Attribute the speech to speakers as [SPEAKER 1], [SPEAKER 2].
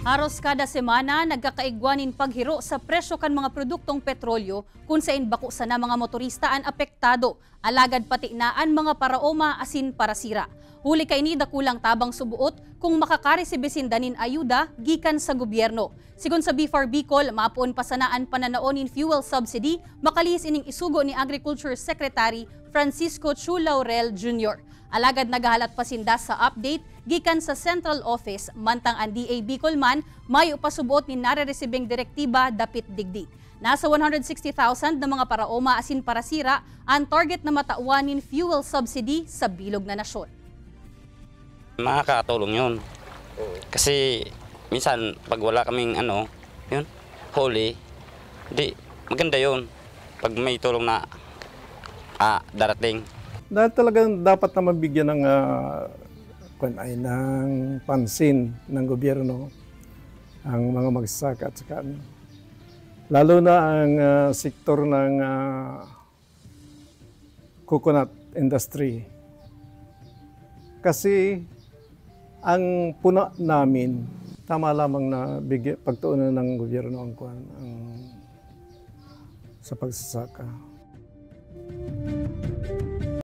[SPEAKER 1] Haros kada semana nagkakaigwanin paghiro sa presyo kan mga produktong petrolyo kung sain bako sa na mga motorista an apektado, alagad pati naan mga paraoma asin parasira. Huli kay ni dakulang tabang subuot kung makakaresebe sindanin ayuda gikan sa gobyerno. Sigon sa BFAR Bicol, mapuon pasanaan pananaonin fuel subsidy, makalihis ining isugo ni Agriculture Secretary Francisco Chu Laurel Jr. Alagad nagahalat pasinda sa update gikan sa Central Office mantang ang DA Bicol man mayo pasubuot ni nare-resibeng direktiba dapit digdi. Nasa 160,000 na mga paraoma asin parasira ang target na matauanin fuel subsidy sa bilog na nasyon.
[SPEAKER 2] Makakatulong yun. Kasi minsan pag wala kaming yun, huli, di maganda yun pag may tulong na darating.
[SPEAKER 3] Dahil talagang dapat na mabigyan ng pansin ng gobyerno ang mga magsasaka at saka lalo na ang sektor ng coconut industry. Kasi ang puna namin, tama lamang na pagtuunan ng gobyerno ang sa pagsasaka.